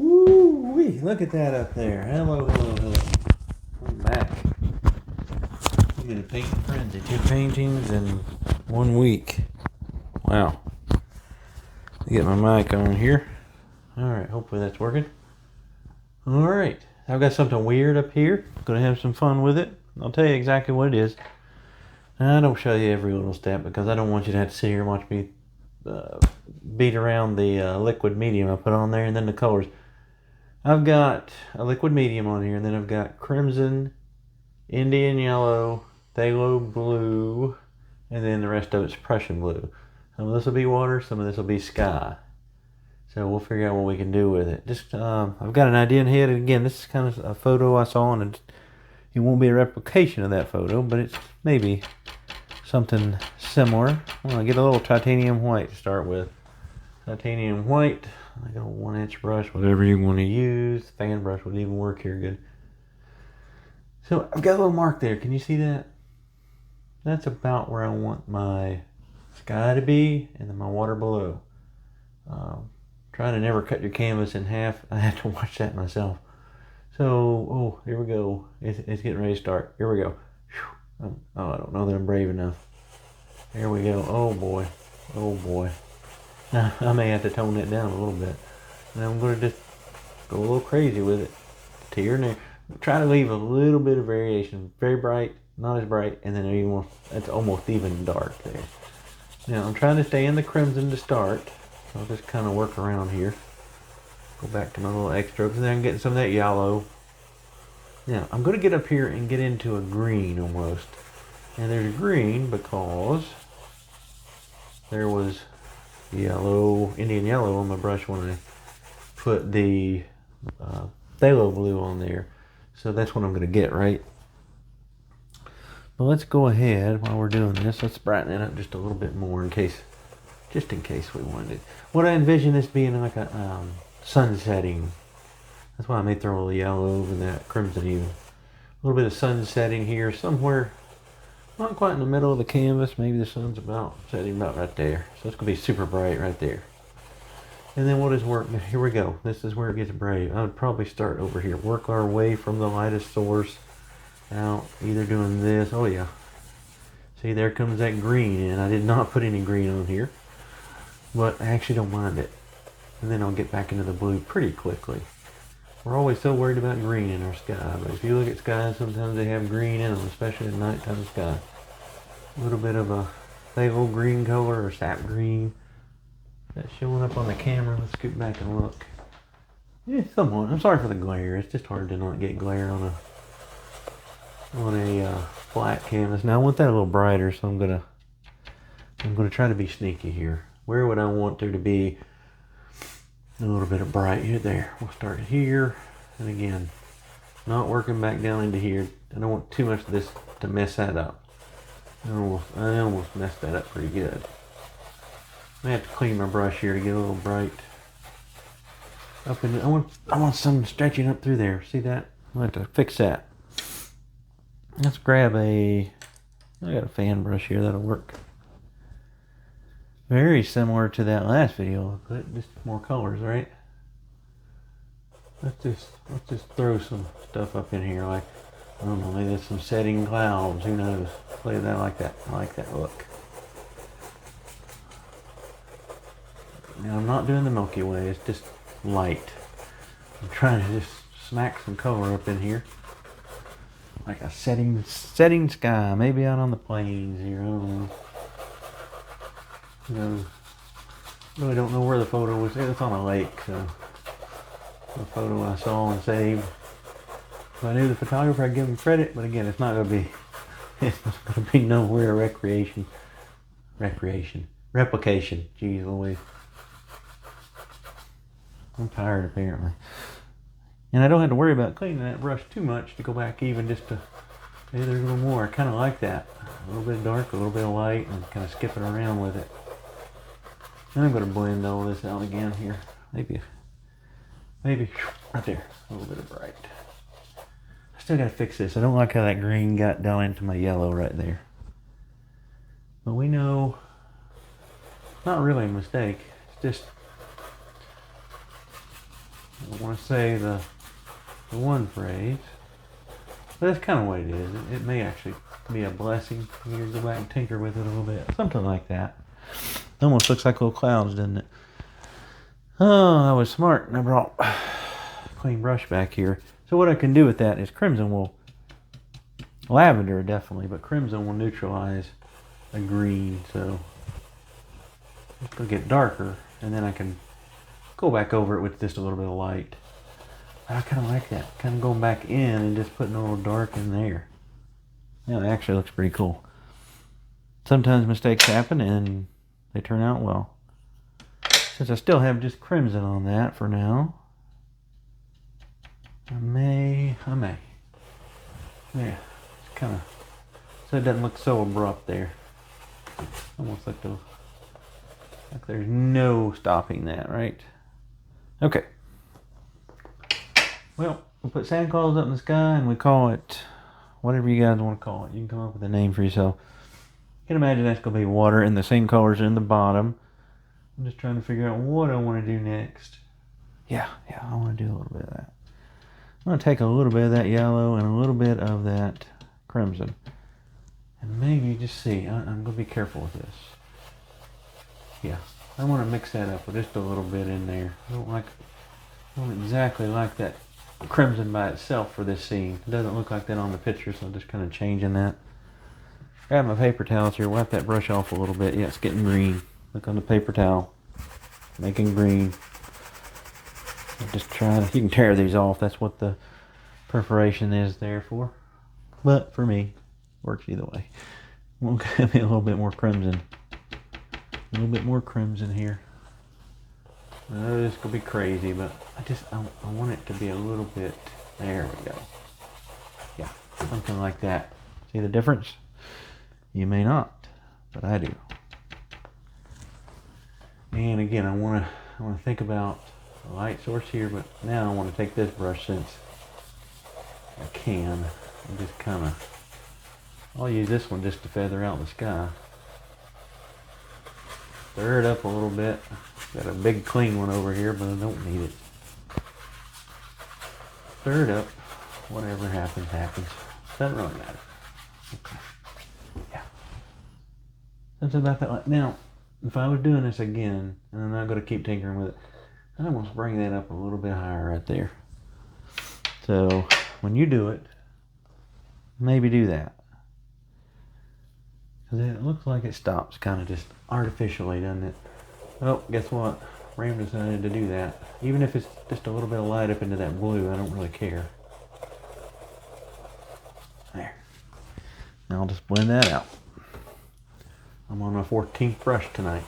Woo-wee, look at that up there. Hello, hello, hello. I'm back. I'm in a painting frenzy. 2 paintings in 1 week. Wow. Get my mic on here. Alright, hopefully that's working. Alright, I've got something weird up here. Gonna have some fun with it. I'll tell you exactly what it is. I don't show you every little step because I don't want you to have to sit here and watch me beat around the liquid medium I put on there and then the colors. I've got a liquid medium on here, and then I've got crimson, Indian yellow, phthalo blue, and then the rest of it's Prussian blue. Some of this will be water, some of this will be sky. So we'll figure out what we can do with it. Just I've got an idea in head, and again, this is kind of a photo I saw, and it won't be a replication of that photo, but it's maybe something similar. I'm gonna get a little titanium white to start with. Titanium white. I got a 1-inch brush, whatever you want to use. Fan brush would even work here good. So I've got a little mark there. Can you see that? That's about where I want my sky to be, and then my water below. Trying to never cut your canvas in half. I have to watch that myself. So, here we go. It's getting ready to start. Here we go. Oh, I don't know that I'm brave enough. Here we go. Oh boy. Oh boy. Now, I may have to tone it down a little bit. And I'm going to just go a little crazy with it. To your neck. Try to leave a little bit of variation. Very bright, not as bright, and then it's almost even dark there. Now, I'm trying to stay in the crimson to start. I'll just kind of work around here. Go back to my little X strokes, and then I'm getting some of that yellow. Now, I'm going to get up here and get into a green almost. And there's green because there was yellow, Indian yellow on my brush when I put the phthalo blue on there. So that's what I'm going to get, right? But let's go ahead while we're doing this. Let's brighten it up just a little bit more just in case we wanted it. What I envision this being like a sun setting. That's why I may throw a little yellow over that crimson even. A little bit of sun setting here somewhere. Not quite in the middle of the canvas. Maybe the sun's setting about right there. So it's going to be super bright right there. And then what is work? Here we go. This is where it gets brave. I would probably start over here. Work our way from the lightest source out. Either doing this. Oh yeah. See, there comes that green in. I did not put any green on here. But I actually don't mind it. And then I'll get back into the blue pretty quickly. We're always so worried about green in our sky. But if you look at skies, sometimes they have green in them, especially at nighttime sky. A little bit of a phthalo green color or sap green. That's showing up on the camera. Let's scoot back and look. Yeah, somewhat. I'm sorry for the glare. It's just hard to not get glare on a flat canvas. Now I want that a little brighter, so I'm gonna try to be sneaky here. Where would I want there to be a little bit of bright here? There. We'll start here, and again, not working back down into here. I don't want too much of this to mess that up. I almost messed that up pretty good. I have to clean my brush here to get a little bright. Up in, I want some stretching up through there. See that? I have to fix that. Let's grab I got a fan brush here that'll work. Very similar to that last video, but just more colors, right? Let's just throw some stuff up in here, like I don't know, maybe there's some setting clouds. Who knows? Play that like that. I like that look. Now I'm not doing the Milky Way. It's just light. I'm trying to just smack some color up in here, like a setting sky. Maybe out on the plains here. I don't know. Really don't know where the photo was. It's on a lake, so the photo I saw and saved. If I knew the photographer, I'd give him credit, but again, it's not going to be nowhere replication. Jeez Louise. I'm tired apparently. And I don't have to worry about cleaning that brush too much to go back even just to, maybe there's a little more. I kind of like that. A little bit of dark, a little bit of light, and kind of skipping around with it. And I'm going to blend all this out again here. Maybe right there, a little bit of bright. I still got to fix this. I don't like how that green got down into my yellow right there. But we know, not really a mistake. It's just I want to say the one phrase, but that's kind of what it is. It may actually be a blessing. You can go back and tinker with it a little bit, something like that. It almost looks like little clouds, doesn't it? Oh, I was smart, and I brought a clean brush back here. So what I can do with that is lavender definitely, but crimson will neutralize a green. So it's gonna get darker, and then I can go back over it with just a little bit of light. I kind of like that, kind of going back in and just putting a little dark in there. Yeah, it actually looks pretty cool. Sometimes mistakes happen and they turn out well. Since I still have just crimson on that for now, I may. Yeah, it's kind of, so it doesn't look so abrupt there. Almost like there's no stopping that, right? Okay. Well, we'll put sand clouds up in the sky and we call it whatever you guys want to call it. You can come up with a name for yourself. You can imagine that's going to be water and the same colors in the bottom. I'm just trying to figure out what I want to do next. Yeah, I want to do a little bit of that. I'm going to take a little bit of that yellow and a little bit of that crimson. And maybe just see, I'm going to be careful with this. Yeah, I want to mix that up with just a little bit in there. I don't exactly like that crimson by itself for this scene. It doesn't look like that on the picture, so I'm just kind of changing that. Grab my paper towels here, wipe that brush off a little bit. Yeah, it's getting green. Look on the paper towel, making green. Just trying, you can tear these off. That's what the perforation is there for. But for me, works either way. We'll give me a little bit more crimson. A little bit more crimson here. I know this could be crazy, but I want it to be a little bit. There we go. Yeah, something like that. See the difference? You may not, but I do. And again, I want to think about the light source here, but now I want to take this brush since I can and just kind of, I'll use this one just to feather out the sky. Stir it up a little bit. Got a big clean one over here, but I don't need it. Stir it up. Whatever happens, happens. Doesn't really matter. Okay. Yeah. That's about that. Now, if I was doing this again, and I'm not going to keep tinkering with it, I almost bring that up a little bit higher right there. So, when you do it, maybe do that. Because it looks like it stops kind of just artificially, doesn't it? Oh, guess what? Ram decided to do that. Even if it's just a little bit of light up into that blue, I don't really care. There. Now I'll just blend that out. I'm on my 14th brush tonight.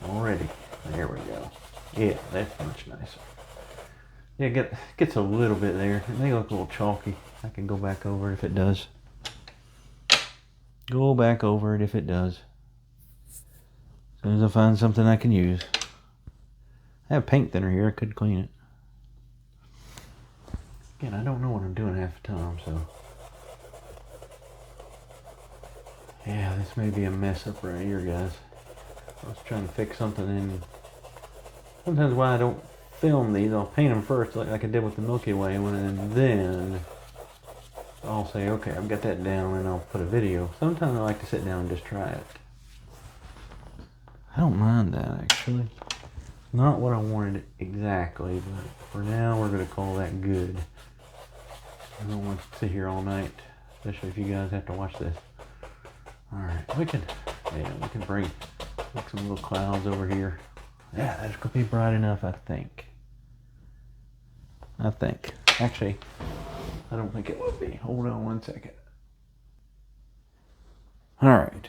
Already. There we go. Yeah, that's much nicer. Yeah, gets a little bit there. It may look a little chalky. I can go back over it if it does. Go back over it if it does. As soon as I find something I can use. I have paint thinner here. I could clean it. Again, I don't know what I'm doing half the time, so. Yeah, this may be a mess up right here, guys. I was trying to fix something in. Sometimes why I don't film these, I'll paint them first like I did with the Milky Way one, and then I'll say, okay, I've got that down, and I'll put a video. Sometimes I like to sit down and just try it. I don't mind that, actually. Not what I wanted exactly, but for now, we're going to call that good. I don't want to sit here all night, especially if you guys have to watch this. Alright, we can bring some little clouds over here. Yeah, that's going to be bright enough, I think. Actually, I don't think it would be. Hold on one second. Alright.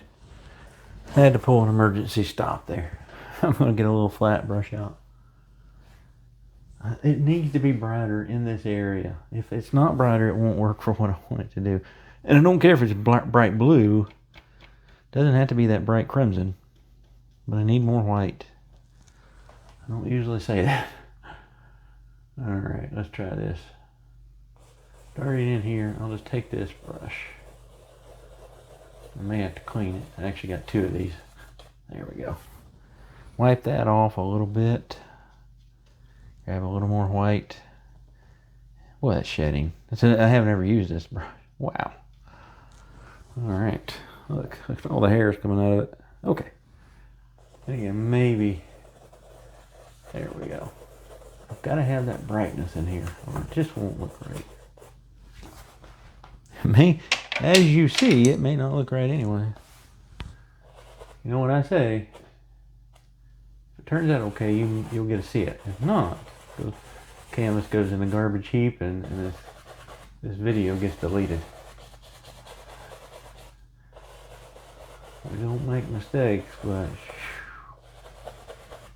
I had to pull an emergency stop there. I'm going to get a little flat brush out. It needs to be brighter in this area. If it's not brighter, it won't work for what I want it to do. And I don't care if it's bright blue. It doesn't have to be that bright crimson. But I need more white. I don't usually say that. Alright, let's try this. Starting in here, I'll just take this brush. I may have to clean it. I actually got two of these. There we go. Wipe that off a little bit. Grab a little more white. Boy, that's shedding. I haven't ever used this brush. Wow. Alright. Look at all the hairs coming out of it. Okay. Again, maybe. There we go. I've got to have that brightness in here, or it just won't look right. It may, as you see, it may not look right anyway. You know what I say? If it turns out okay, you'll get to see it. If not, the canvas goes in the garbage heap, and this video gets deleted. We don't make mistakes, but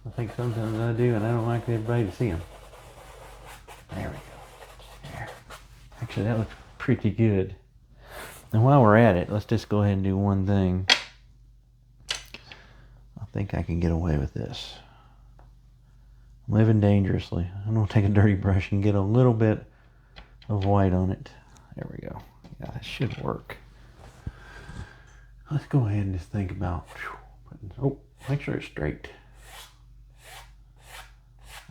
I think sometimes I do, and I don't like everybody to see them. There we go. There. Actually, that looks pretty good. And while we're at it, let's just go ahead and do one thing. I think I can get away with this. Living dangerously. I'm going to take a dirty brush and get a little bit of white on it. There we go. Yeah, that should work. Let's go ahead and just think about, make sure it's straight.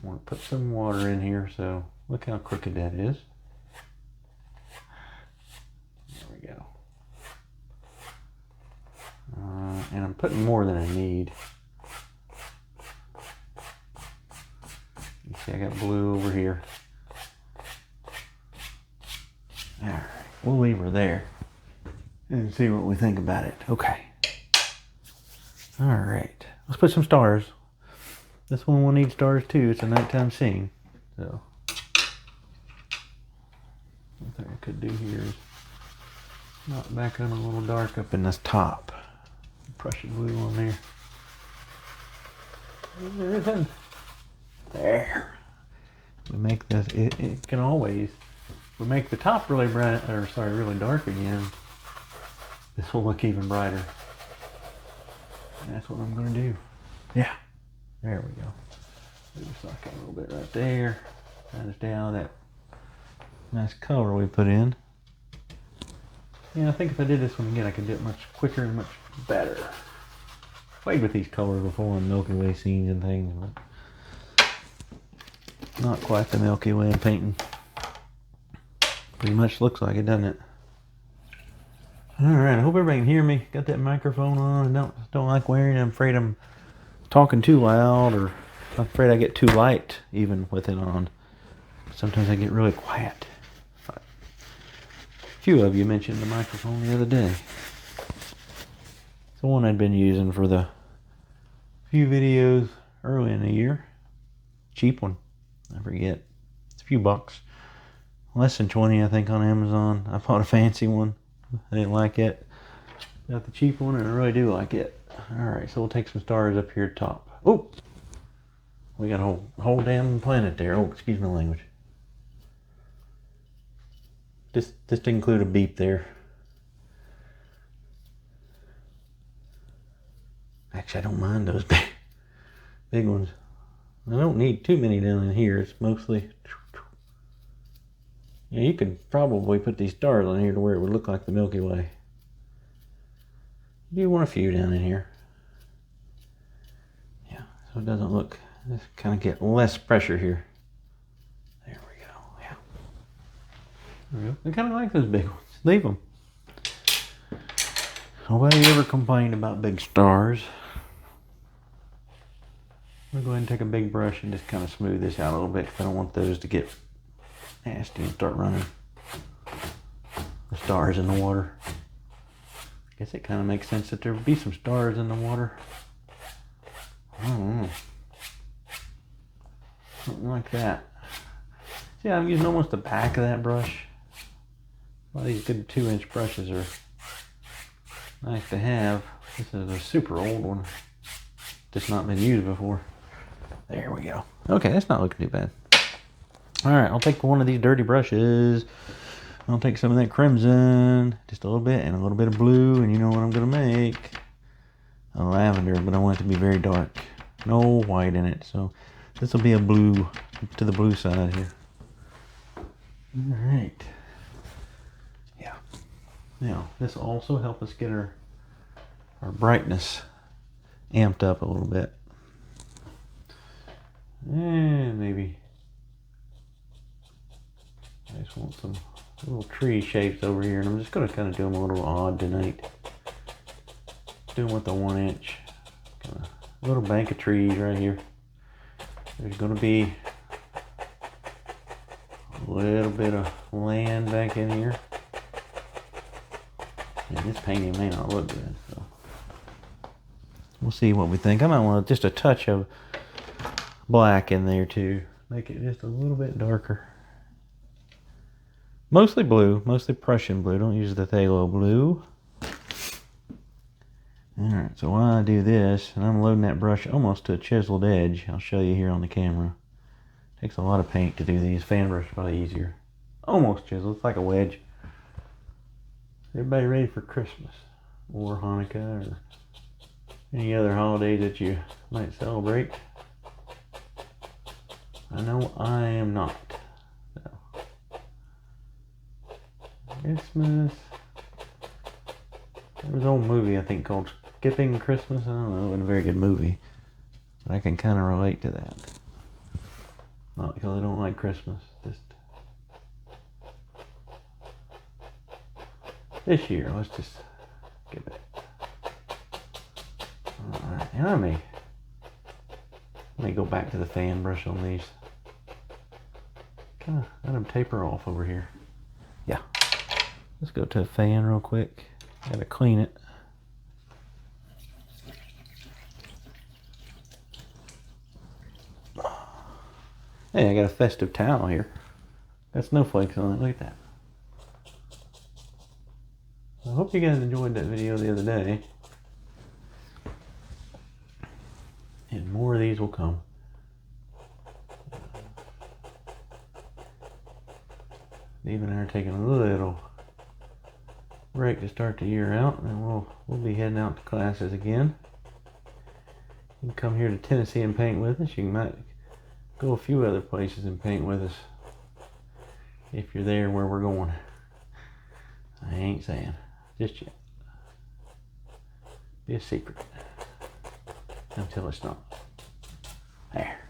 I want to put some water in here, so look how crooked that is. There we go. And I'm putting more than I need. You see I got blue over here. Alright, we'll leave her there and see what we think about it. Okay. Alright, let's put some stars. This one will need stars too. It's a nighttime scene. So, one thing I could do here is knock back on a little dark up in this top. Prussian blue on there. There isn't. There. We make this, it can always, we make the top really bright, or sorry, really dark again. This will look even brighter. And that's what I'm going to do. Yeah. There we go. Move the socket a little bit right there. Kind of down that nice color we put in. Yeah, I think if I did this one again, I could do it much quicker and much better. Played with these colors before in Milky Way scenes and things, but not quite the Milky Way painting. Pretty much looks like it, doesn't it? Alright, I hope everybody can hear me. Got that microphone on. Don't like wearing it. I'm afraid I'm talking too loud, or I'm afraid I get too light even with it on. Sometimes I get really quiet. A few of you mentioned the microphone the other day. It's the one I'd been using for the few videos early in the year. Cheap one. I forget. It's a few bucks. Less than 20, I think, on Amazon. I bought a fancy one. I didn't like it. Got the cheap one, and I really do like it. Alright, so we'll take some stars up here at top. Oh! We got a whole damn planet there. Oh, excuse my language. Just to include a beep there. Actually, I don't mind those big ones. I don't need too many down in here. It's mostly... Yeah, you could probably put these stars on here to where it would look like the Milky Way. You do want a few down in here. Yeah, so it doesn't look... Just kind of get less pressure here. There we go. Yeah. There we go. I kind of like those big ones. Leave them. Nobody ever complained about big stars. I'm going to go ahead and take a big brush and just kind of smooth this out a little bit, because I don't want those to get nasty and start running the stars in the water. I guess it kind of makes sense that there would be some stars in the water. I don't know. Something like that. See, I'm using almost the back of that brush. A lot of these good 2-inch brushes are nice to have. This is a super old one. Just not been used before. There we go. Okay, that's not looking too bad. Alright, I'll take one of these dirty brushes. I'll take some of that crimson, just a little bit, and a little bit of blue, and you know what I'm going to make? A lavender, but I want it to be very dark. No white in it, so this will be a blue, to the blue side here. Alright. Yeah. Now, this will also help us get our brightness amped up a little bit. And maybe want some little tree shapes over here, and I'm just going to kind of do them a little odd tonight. Do them with a 1-inch. Kind of little bank of trees right here. There's going to be a little bit of land back in here. And this painting may not look good, so we'll see what we think. I might want just a touch of black in there too. Make it just a little bit darker. Mostly blue, mostly Prussian blue. Don't use the phthalo blue. Alright, so while I do this, and I'm loading that brush almost to a chiseled edge, I'll show you here on the camera. Takes a lot of paint to do these. Fan brush is probably easier. Almost chiseled, it's like a wedge. Everybody ready for Christmas or Hanukkah or any other holiday that you might celebrate? I know I am not. So. Christmas. There was an old movie I think called Skipping Christmas. I don't know, it wasn't a very good movie. But I can kind of relate to that. Not because I don't like Christmas. Just this year, let's just give it. Alright, and I may go back to the fan brush on these. Kind of let them taper off over here. Yeah. Let's go to a fan real quick. Gotta clean it. Hey, I got a festive towel here. Got snowflakes on it. Look at that. I hope you guys enjoyed that video the other day. And more of these will come. Dave and I are taking a little break to start the year out, and we'll be heading out to classes again. You can come here to Tennessee and paint with us. You might go a few other places and paint with us if you're there where we're going. I ain't saying just yet. Be a secret until it's not. There.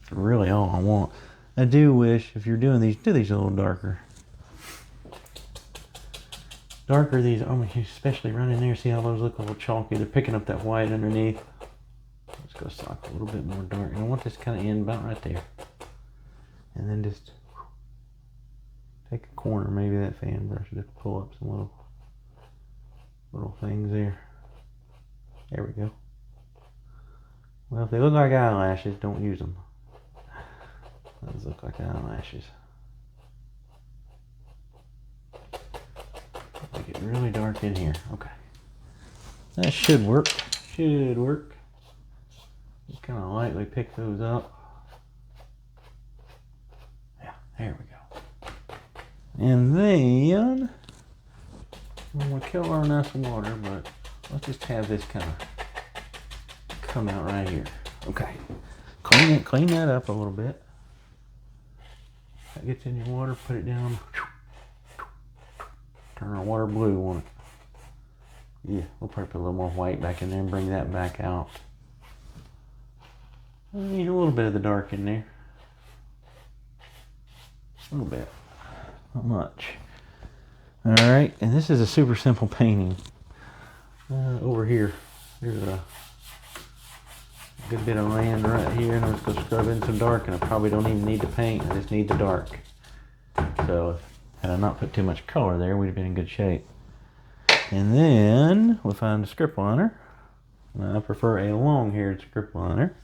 That's really all I want. I do wish if you're doing these, do these a little darker. Darker these, especially right in there. See how those look a little chalky? They're picking up that white underneath. Let's go sock a little bit more dark. And I want this kind of end about right there. And then just take a corner, maybe that fan brush, just pull up some little things there. There we go. Well, if they look like eyelashes, don't use them. Those look like eyelashes. Make it really dark in here. Okay. That should work. Should work. Just kind of lightly pick those up. Yeah, there we go. And then, I'm going to kill our nice water, but let's just have this kind of come out right here. Okay. Clean that up a little bit. That gets in your water, put it down. Turn our water blue on it. Yeah, we'll probably put a little more white back in there and bring that back out. I need a little bit of the dark in there. A little bit. Not much. Alright, and this is a super simple painting. Over here, there's a good bit of land right here, and I'm just going to scrub in some dark, and I probably don't even need to paint, I just need the dark. So, had I not put too much color there, we'd have been in good shape. And then, we'll find a script liner. I prefer a long-haired script liner.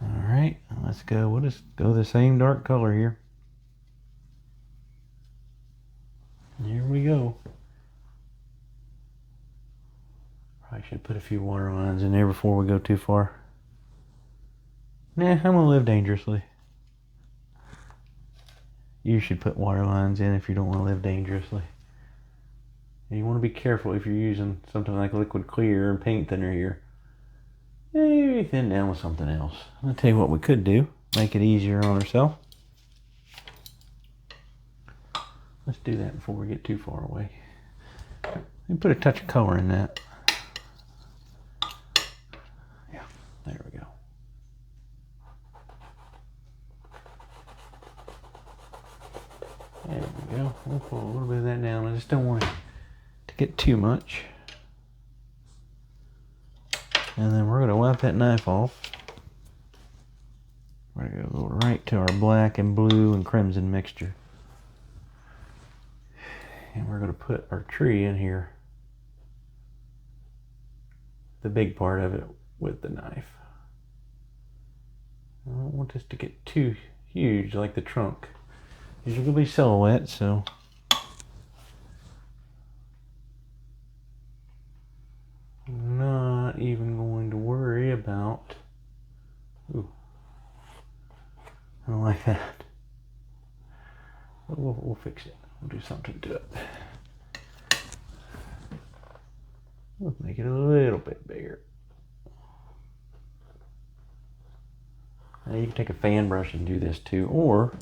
Alright, let's go, we'll just go the same dark color here. Here we go. Probably should put a few water lines in there before we go too far. Nah, I'm gonna live dangerously. You should put water lines in if you don't want to live dangerously. And you want to be careful if you're using something like liquid clear and paint thinner here. Maybe thin down with something else. I'll tell you what we could do. Make it easier on ourselves. Let's do that before we get too far away. And put a touch of color in that. Yeah, there we go. There we go. We'll pull a little bit of that down. I just don't want it to get too much. And then we're going to wipe that knife off. We're going to go right to our black and blue and crimson mixture. And we're going to put our tree in here. The big part of it with the knife. I don't want this to get too huge like the trunk. These are going to be silhouette, so I'm not even going to worry about. Ooh, I don't like that. But we'll fix it. We'll do something to it. We'll make it a little bit bigger. Now you can take a fan brush and do this too, or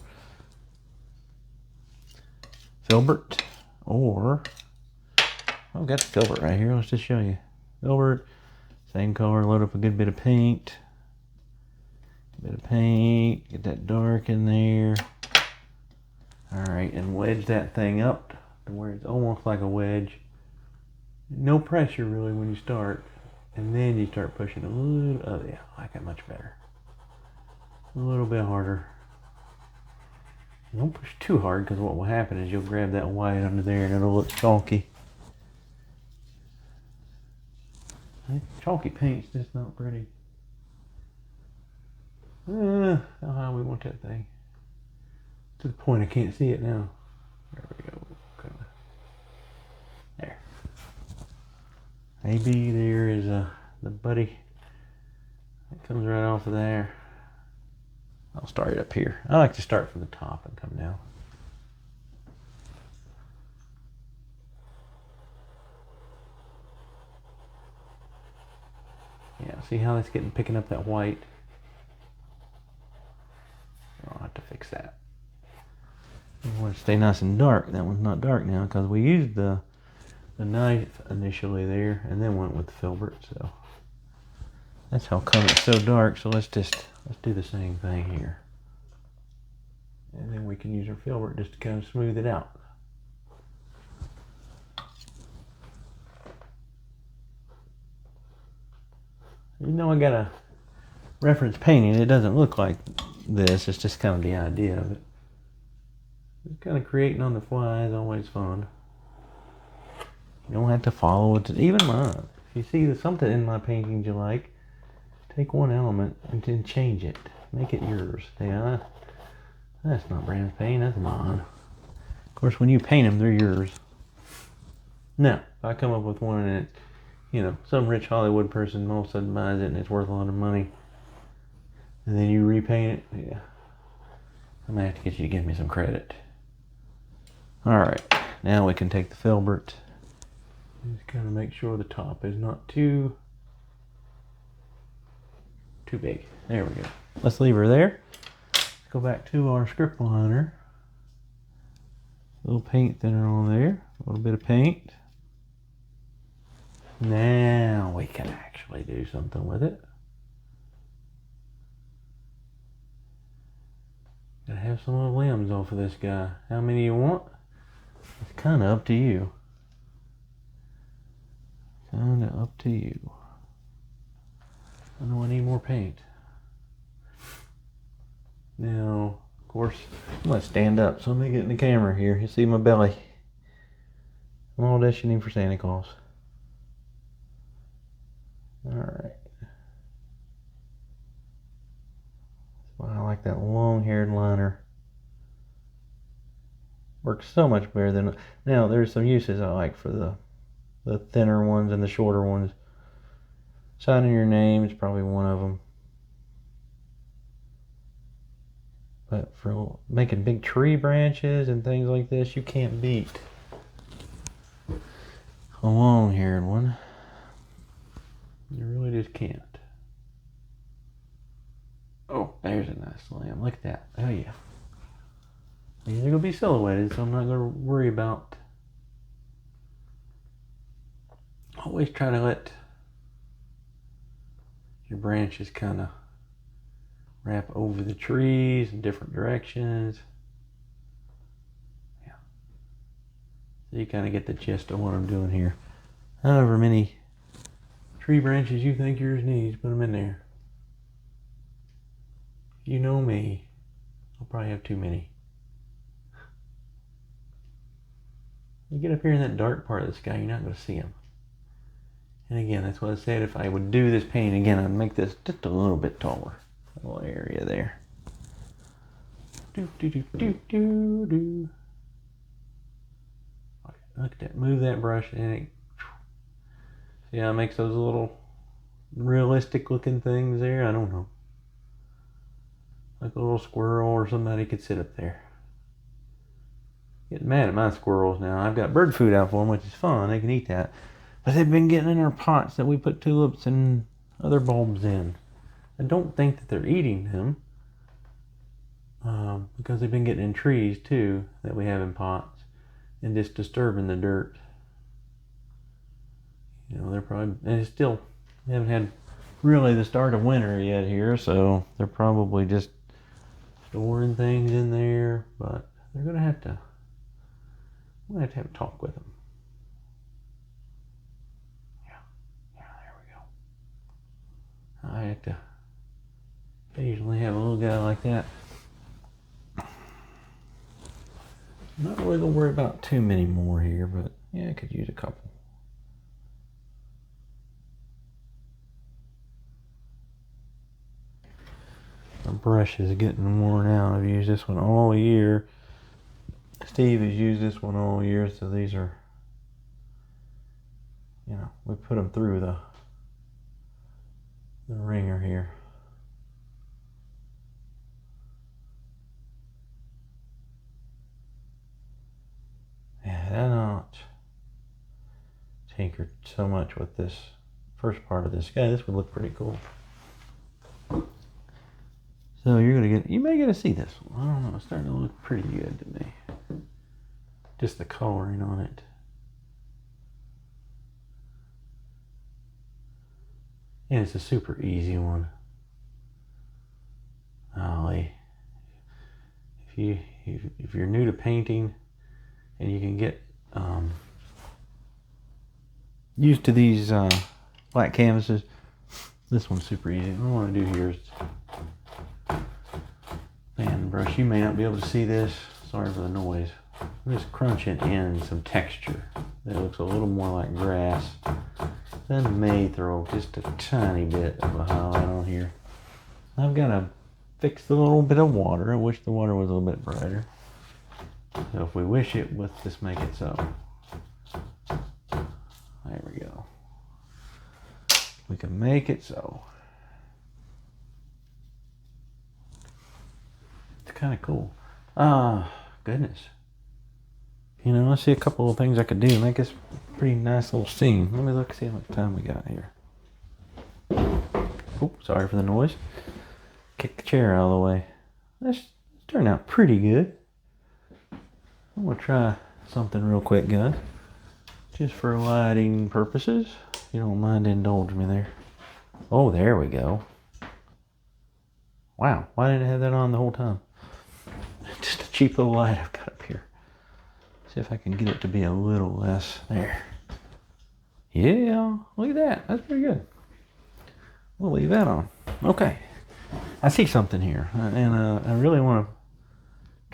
filbert, or I've got the filbert right here. Let's just show you. Filbert, same color. Load up a good bit of paint. Get that dark in there. All right, and wedge that thing up to where it's almost like a wedge. No pressure really when you start, and then you start pushing a little. Oh yeah, I like it much better. A little bit harder. Don't push too hard, because what will happen is you'll grab that white under there and it'll look chalky. Chalky paint's just not pretty. How high we want that thing? To the point I can't see it now. There we go. There. Maybe there is the buddy that comes right off of there. I'll start it up here. I like to start from the top and come down. Yeah, see how that's picking up that white? I'll have to fix that. You want to stay nice and dark. That one's not dark now because we used the knife initially there and then went with the filbert. So that's how come it's so dark. So let's do the same thing here. And then we can use our filbert just to kind of smooth it out. Even though I got a reference painting, it doesn't look like this. It's just kind of the idea of it. Just kind of creating on the fly is always fun. You don't have to follow it. Even mine. If you see something in my paintings you like, take one element and then change it. Make it yours. Yeah, that's not Brandon's paint, that's mine. Of course, when you paint them, they're yours. Now, if I come up with one and it, you know, some rich Hollywood person all of a sudden buys it and it's worth a lot of money, and then you repaint it, yeah, I'm gonna have to get you to give me some credit. All right, now we can take the filbert. Just kind of make sure the top is not too big. There we go. Let's leave her there. Let's go back to our script liner. A little paint thinner on there. A little bit of paint. Now we can actually do something with it. Gotta have some little limbs off of this guy. How many you want? It's kind of up to you. Kind of up to you. I know I need more paint. Now, of course, I'm going to stand up, so let me get in the camera here. You see my belly. I'm auditioning for Santa Claus. Alright. That's why I like that long-haired liner. Works so much better than... Now, there's some uses I like for the thinner ones and the shorter ones. Signing your name is probably one of them. But for making big tree branches and things like this, you can't beat a long-haired one. You really just can't. Oh, there's a nice lamb. Look at that. Oh yeah. These are going to be silhouetted, so I'm not going to worry about... Always try to let your branches kind of wrap over the trees in different directions. So you kind of get the gist of what I'm doing here. However many tree branches you think yours needs, put them in there. You know me, I'll probably have too many. You get up here in that dark part of the sky, you're not going to see them. And again, that's what I said. If I would do this painting again, I'd make this just a little bit taller. A little area there. Do, do, do, do, do, do. Look at that. Move that brush and it. See how it makes those little realistic looking things there? I don't know. Like a little squirrel or somebody could sit up there. Getting mad at my squirrels now. I've got bird food out for them, which is fun. They can eat that. But they've been getting in our pots that we put tulips and other bulbs in. I don't think that they're eating them. Because they've been getting in trees too that we have in pots. And just disturbing the dirt. You know, they're probably, and it's still, we haven't had really the start of winter yet here, so they're probably just storing things in there, but they're going to have to, I'm going to have a talk with them. Yeah, there we go. I have to occasionally have a little guy like that. I'm not really going to worry about too many more here, but yeah, I could use a couple. My brush is getting worn out. I've used this one all year. Steve has used this one all year, so these are, you know, we put them through the ringer here. Yeah, I not tinkered so much with this first part of this guy. This would look pretty cool. So you're gonna get, you may get to see this one. I don't know, it's starting to look pretty good to me. Just the coloring on it. And it's a super easy one. Golly. If you're new to painting and you can get used to these black canvases, this one's super easy. What I want to do here is fan the brush. You may not be able to see this. Sorry for the noise. I'm just crunching in some texture that looks a little more like grass. Then may throw just a tiny bit of a highlight on here. I've got to fix a little bit of water. I wish the water was a little bit brighter. So if we wish it, let's just make it so. There we go. We can make it so. It's kind of cool. Goodness. You know, let's see a couple of things I could do to make this a pretty nice little scene. Let me look, see how much time we got here. Oh, sorry for the noise. Kick the chair out of the way. This turned out pretty good. I'm going to try something real quick, guys. Just for lighting purposes. You don't mind indulging me there. Oh, there we go. Wow, why didn't I have that on the whole time? Just a cheap little light I've got up here. See if I can get it to be a little less there. Yeah, look at that. That's pretty good. We'll leave that on. Okay. I see something here, and I really want to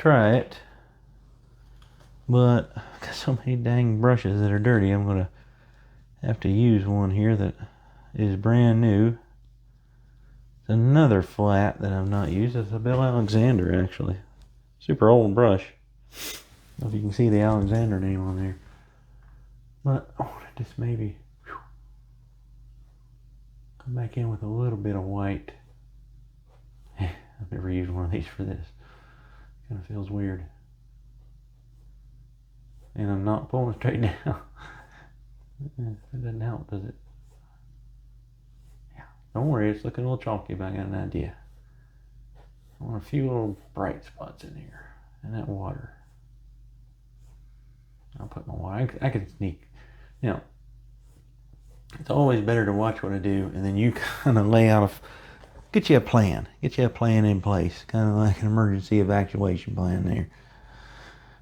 try it. But I've got so many dang brushes that are dirty, I'm going to have to use one here that is brand new. It's another flat that I've not used. It's a Bill Alexander, actually. Super old brush. I don't know if you can see the Alexander name on there. But I want to just maybe come back in with a little bit of white. I've never used one of these for this. Kind of feels weird. And I'm not pulling straight down. It doesn't help, does it? Yeah. Don't worry, it's looking a little chalky, but I got an idea. I want a few little bright spots in here. And that water. I'll put my water. I can sneak. You know, it's always better to watch what I do, and then you kind of lay out get you a plan. Get you a plan in place. Kind of like an emergency evacuation plan there.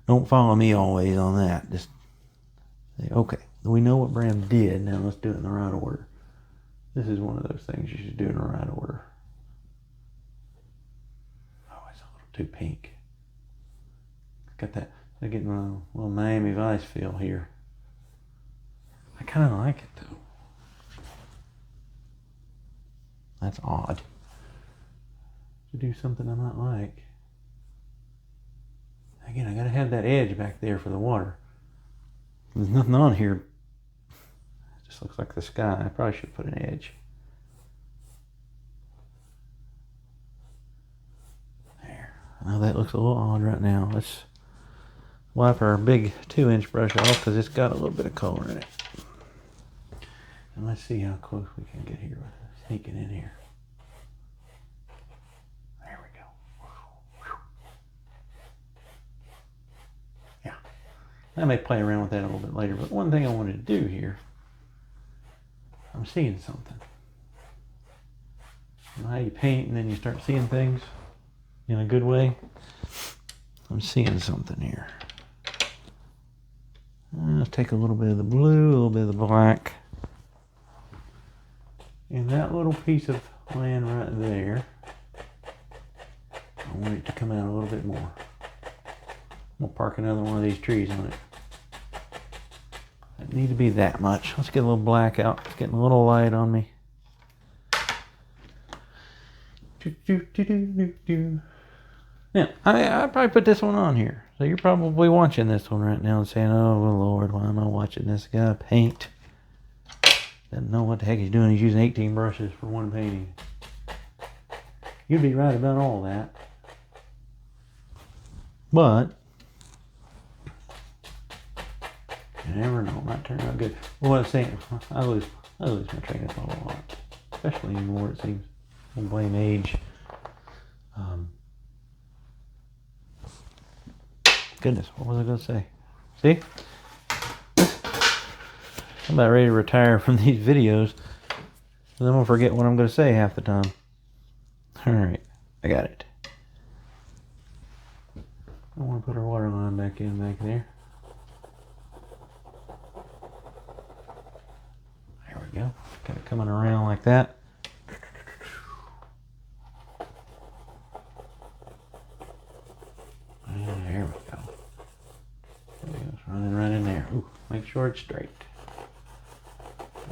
Don't follow me always on that. Just Okay, we know what Bram did. Now let's do it in the right order. This is one of those things you should do in the right order. Oh, it's a little too pink. Got that. They're getting a little Miami Vice feel here. I kind of like it though. That's odd. To do something I might like. Again, I gotta have that edge back there for the water. There's nothing on here. It just looks like the sky. I probably should put an edge. There. I know that looks a little odd right now. Let's wipe our big 2-inch brush off because it's got a little bit of color in it. And let's see how close we can get here with sneaking in here. There we go. Yeah. I may play around with that a little bit later, but one thing I wanted to do here, I'm seeing something. You know how you paint and then you start seeing things in a good way? I'm seeing something here. Let's take a little bit of the blue, a little bit of the black. And that little piece of land right there, I want it to come out a little bit more. I'm going to park another one of these trees on it. It need to be that much. Let's get a little black out. It's getting a little light on me. Now, I probably put this one on here. So you're probably watching this one right now and saying, oh, Lord, why am I watching this guy paint? Doesn't know what the heck he's doing. He's using 18 brushes for one painting. You'd be right about all that. But you never know. It might turn out good. Well, what I'm saying, I lose my train of thought a lot. Especially anymore, it seems. I don't blame age. Goodness, what was I going to say? See? I'm about ready to retire from these videos. And I'm going to forget what I'm going to say half the time. Alright, I got it. I want to put our water line back there. There we go. Kind of coming around like that. And there we go. It's running right in there. Ooh, make sure it's straight.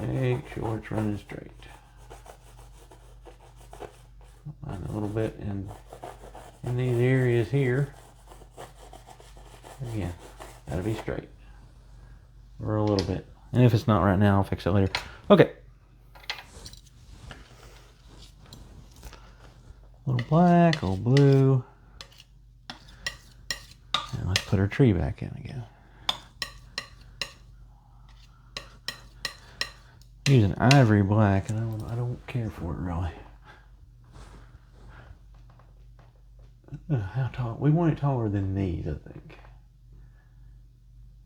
Make sure it's running straight. Line a little bit in these areas here. Again, gotta be straight. Or a little bit. And if it's not right now, I'll fix it later. Okay. A little black, a little blue. And let's put our tree back in again. Using ivory black, and I don't care for it really. How tall? We want it taller than these, I think.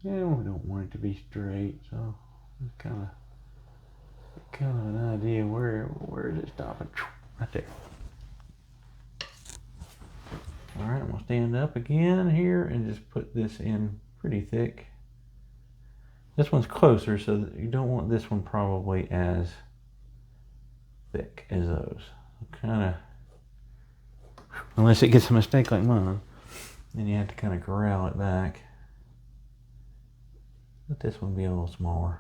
Yeah, we don't want it to be straight, so it's kind of an idea where is it stopping? Right there. All right, I'm gonna stand up again here and just put this in pretty thick. This one's closer, so that you don't want this one probably as thick as those. Kind of, unless it gets a mistake like mine, then you have to kind of corral it back. Let this one be a little smaller,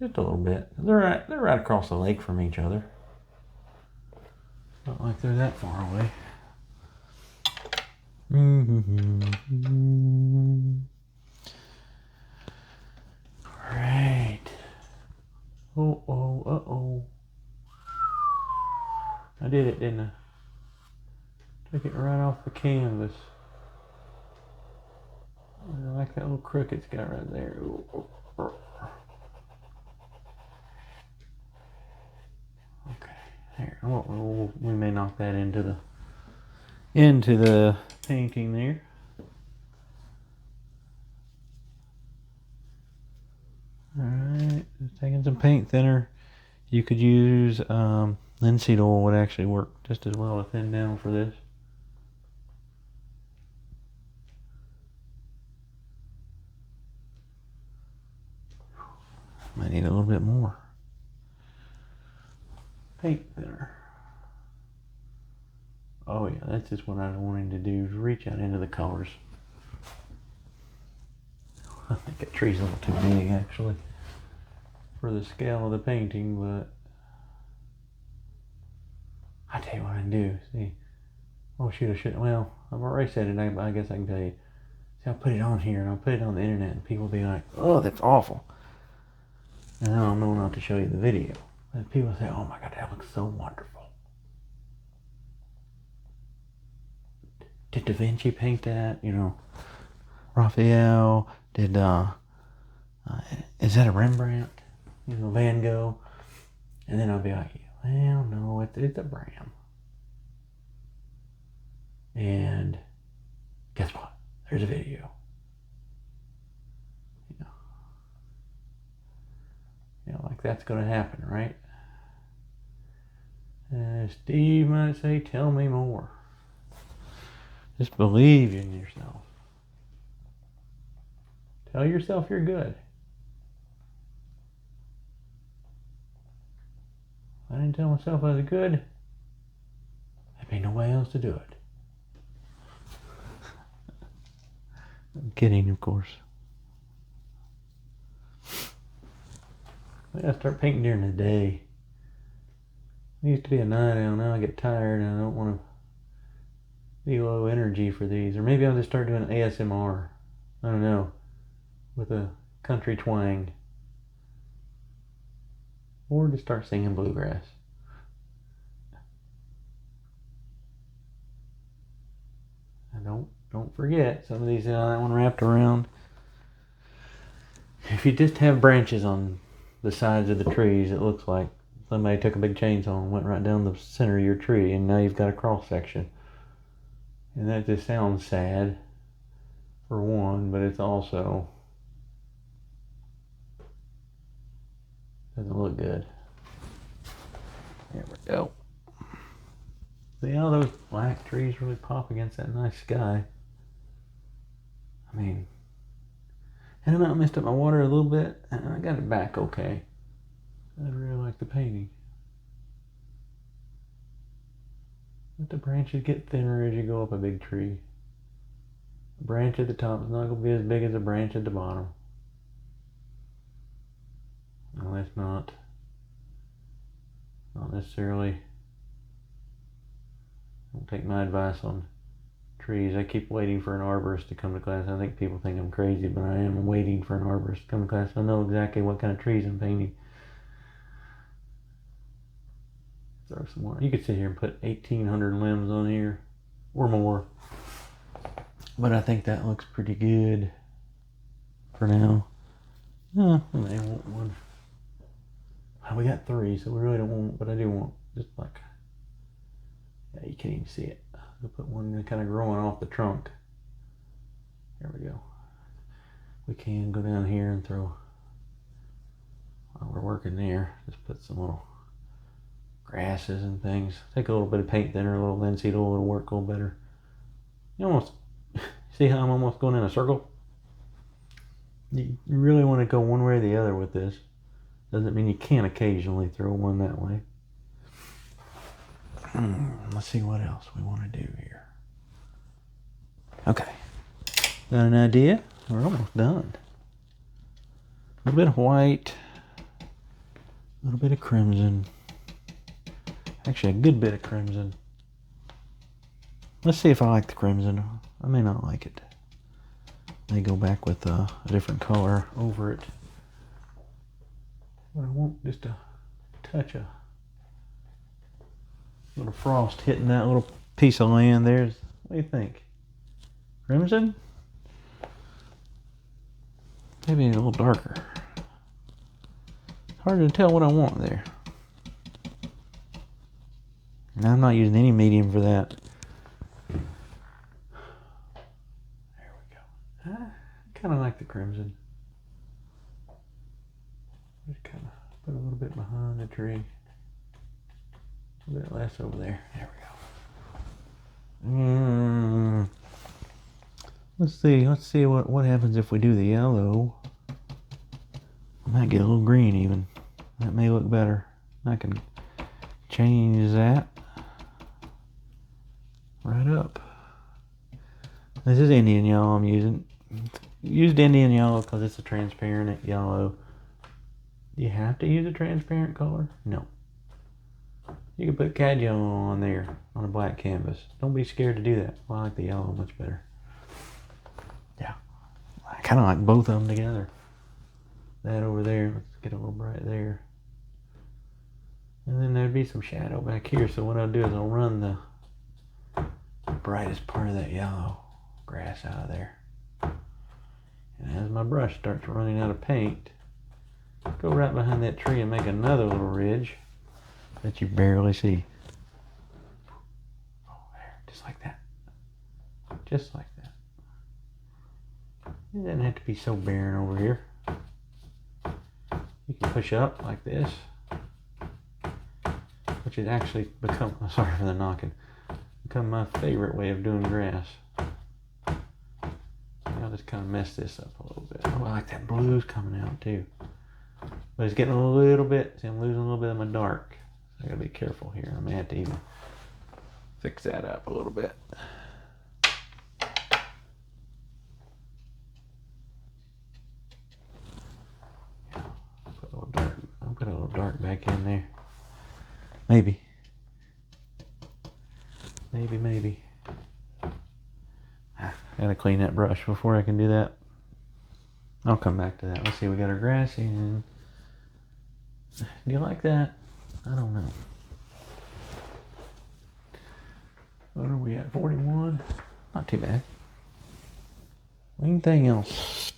just a little bit. They're right across the lake from each other. Not like they're that far away. Right. Uh-oh. I did it, didn't I? Took it right off the canvas. I like that little crook it's got right there. Okay, there. We may knock that into the painting there. Alright, just taking some paint thinner. You could use linseed oil, would actually work just as well to thin down for this. I need a little bit more paint thinner. Oh yeah, that's just what I was wanting to do, is reach out into the colors. I think that tree's a little too big actually for the scale of the painting, but I tell you what I can do. See, oh shoot, I shouldn't. Well, I've already said it, but I guess I can tell you. See, I'll put it on here and I'll put it on the internet, and people will be like, "Oh, that's awful." And I don't know not to show you the video. And people say, "Oh my God, that looks so wonderful." Did Da Vinci paint that? You know, Raphael did. Is that a Rembrandt? You know, Van Gogh. And then I'll be like, "Well, no, it's a Bram." And guess what? There's a video. Like that's going to happen, right? Steve might say, "Tell me more." Just believe in yourself. Tell yourself you're good. If I didn't tell myself I was good, there'd be no way else to do it. I'm kidding, of course. I gotta start painting during the day. It used to be a night owl. Now I get tired and I don't want to be low energy for these. Or maybe I'll just start doing ASMR. I don't know. With a country twang. Or just start singing bluegrass. And don't forget, some of these, that one wrapped around. If you just have branches on the sides of the trees, it looks like somebody took a big chainsaw and went right down the center of your tree, and now you've got a cross section. And that just sounds sad, for one, but it's also doesn't look good. There we go. See how those black trees really pop against that nice sky? I mean, and I might have messed up my water a little bit, and I got it back okay. I really like the painting. Let the branches get thinner as you go up a big tree. The branch at the top is not going to be as big as the branch at the bottom. No, that's not necessarily. Don't take my advice on trees. I keep waiting for an arborist to come to class. I think people think I'm crazy, but I am waiting for an arborist to come to class. I know exactly what kind of trees I'm painting. Throw some more. You could sit here and put 1,800 limbs on here or more, but I think that looks pretty good for now. We may want one. We got 3, so we really don't want, but I do want just like, yeah, you can't even see it. I'll put one kind of growing off the trunk. There we go. We can go down here and throw, while we're working there, just put some little grasses and things. Take a little bit of paint thinner, a little linseed oil, it'll work a little better. You almost, see how I'm almost going in a circle? You really want to go one way or the other with this. Doesn't mean you can't occasionally throw one that way. Let's see what else we want to do here. Okay. Got an idea? We're almost done. A little bit of white. A little bit of crimson. Actually, a good bit of crimson. Let's see if I like the crimson. I may not like it. May go back with a different color over it. But I want just a touch of little frost hitting that little piece of land there. What do you think? Crimson? Maybe a little darker. Hard to tell what I want there. And I'm not using any medium for that. There we go. I kind of like the crimson. Just kind of put a little bit behind the tree. A little bit less over there. There we go. Let's see what happens if we do the yellow. Might get a little green even. That may look better. I can change that right up. This is Indian yellow I'm using. Used Indian yellow because it's a transparent yellow. Do you have to use a transparent color? No. You can put cad yellow on there on a black canvas. Don't be scared to do that. Well, I like the yellow much better. Yeah. I kind of like both of them together. That over there. Let's get a little bright there. And then there'd be some shadow back here. So what I'll do is I'll run the brightest part of that yellow grass out of there. And as my brush starts running out of paint, go right behind that tree and make another little ridge that you barely see. Oh, there, just like that. Just like that. It doesn't have to be so barren over here. You can push up like this, which has actually become, sorry for the knocking, become my favorite way of doing grass. I'll just kind of mess this up a little bit. Oh, I like that blue's coming out too. But it's getting a little bit, see, I'm losing a little bit of my dark. So I gotta be careful here. I may have to even fix that up a little bit. Yeah, put a little dark, I'll put a little dark back in there. Maybe. Maybe. Gotta clean that brush before I can do that. I'll come back to that. Let's see, we got our grass in. Do you like that? I don't know. What are we at? 41? Not too bad. Anything else?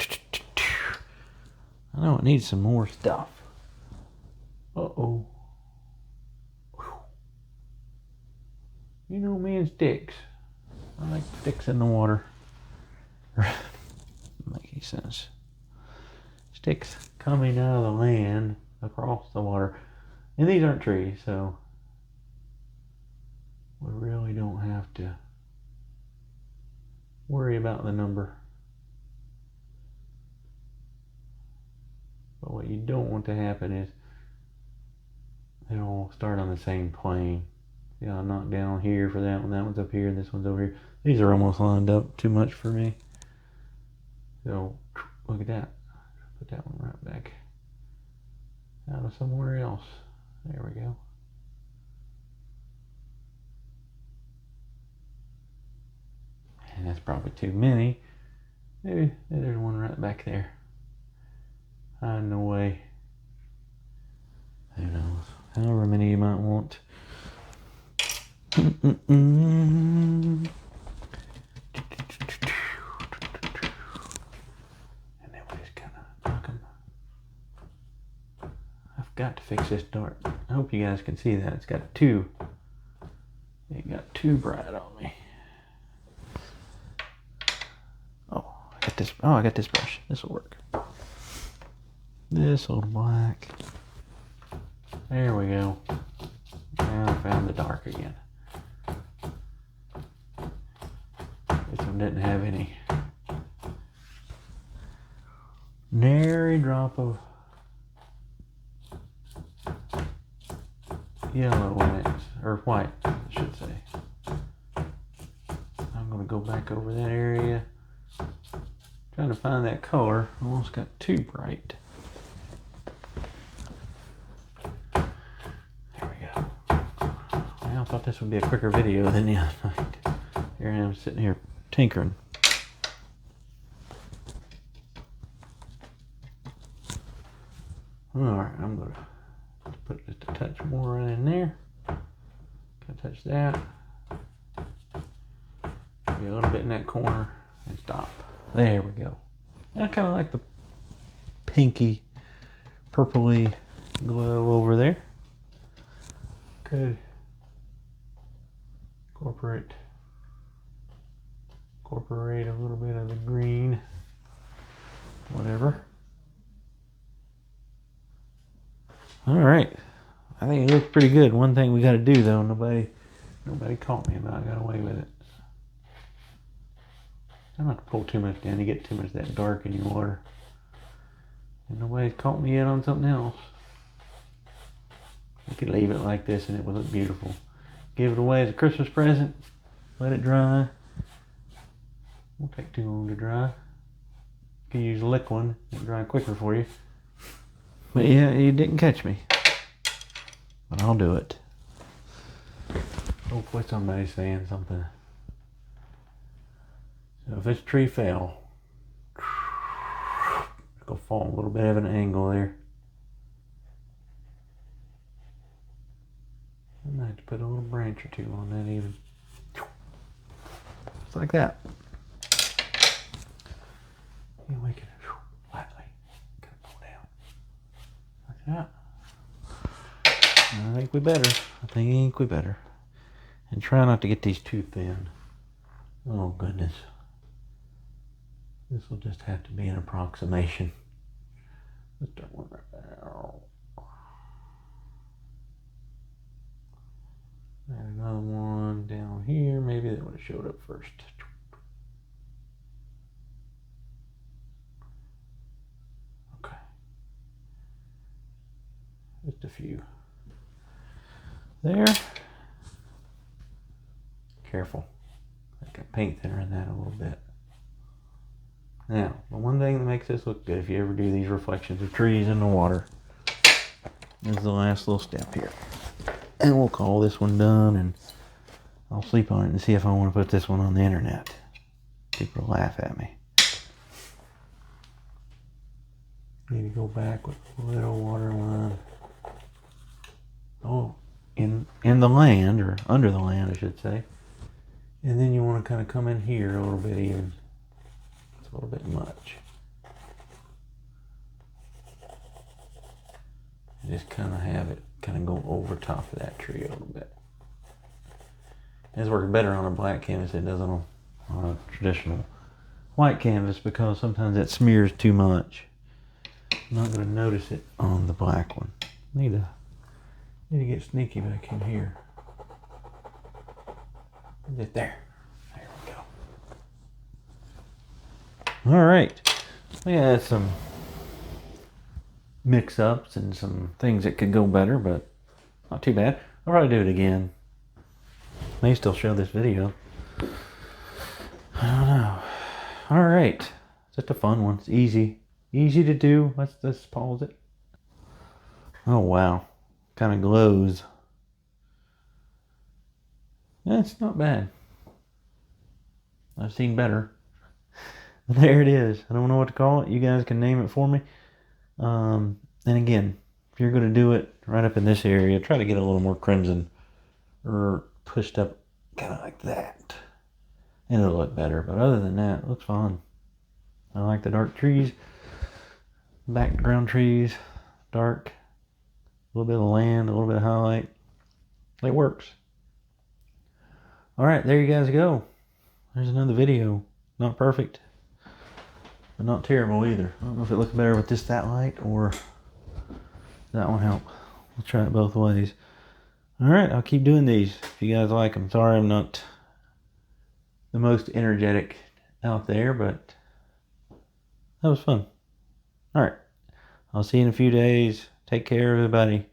I know it needs some more stuff. Uh-oh. You know me and sticks. I like sticks in the water. Making sense. Sticks coming out of the land across the water. And these aren't trees, so we really don't have to worry about the number. But what you don't want to happen is they all start on the same plane. See how I knocked down here for that one, that one's up here, and this one's over here. These are almost lined up too much for me. So look at that. Put that one right back out of somewhere else. There we go. And that's probably too many. Maybe there's one right back there. No way. Who knows? However many you might want. Got to fix this dark. I hope you guys can see that. It got too bright on me. Oh, I got this. Oh, I got this brush. This will work. This little black. There we go. Now I found the dark again. This one didn't have any nary drop of yellow in it, or white, I should say. I'm going to go back over that area, trying to find that color. Almost got too bright. There we go. Well, I thought this would be a quicker video than the other night. Here I am sitting here tinkering. Alright, I'm going to put just a touch more right in there. Can touch that. Maybe a little bit in that corner and stop. There we go. I kind of like the pinky, purpley glow over there. Could incorporate a little bit of the green, whatever. All right, I think it looks pretty good. One thing we got to do though, nobody caught me about. I got away with it. I'm not to pull too much down. You get too much of that dark in your water. And nobody's caught me yet on something else. You could leave it like this and it would look beautiful. Give it away as a Christmas present. Let it dry. Won't take too long to dry. You can use liquin. It'll dry quicker for you. But yeah, you didn't catch me. But I'll do it. Hopefully somebody's saying something. So if this tree fell, it's gonna fall a little bit of an angle there. I might have to put a little branch or two on that even. Just like that. And we can lightly kind of pull down. Like that. I think we better. And try not to get these too thin. Oh goodness. This will just have to be an approximation. Let's start one right there. Add another one down here. Maybe that would have showed up first. Okay. Just a few. There. Careful. I got paint thinner in that a little bit. Now, the one thing that makes this look good, if you ever do these reflections of trees in the water, is the last little step here. And we'll call this one done, and I'll sleep on it and see if I want to put this one on the internet. People will laugh at me. Need to go back with a little water line. Oh, in the land, or under the land, I should say. And then you want to kind of come in here a little bit even. It's a little bit much. Just kind of have it kind of go over top of that tree a little bit. This works better on a black canvas than it does on a traditional white canvas, because sometimes it smears too much. I'm not going to notice it on the black one. Need to get sneaky back in here. Right there. There we go. All right. We had some mix-ups and some things that could go better, but not too bad. I'll probably do it again. May still show this video. I don't know. All right. Just a fun one. It's easy to do. Let's pause it. Oh wow, kind of glows. That's not bad. I've seen better. There it is. I don't know what to call it. You guys can name it for me. And again, if you're going to do it right up in this area, try to get a little more crimson or pushed up kind of like that. And it'll look better. But other than that, it looks fun. I like the dark trees. Background trees. Dark. A little bit of land. A little bit of highlight. It works. Alright, there you guys go. There's another video. Not perfect. But not terrible either. I don't know if it looks better with just that light or that one help. We'll try it both ways. Alright, I'll keep doing these if you guys like them. Sorry I'm not the most energetic out there, but that was fun. Alright, I'll see you in a few days. Take care, everybody.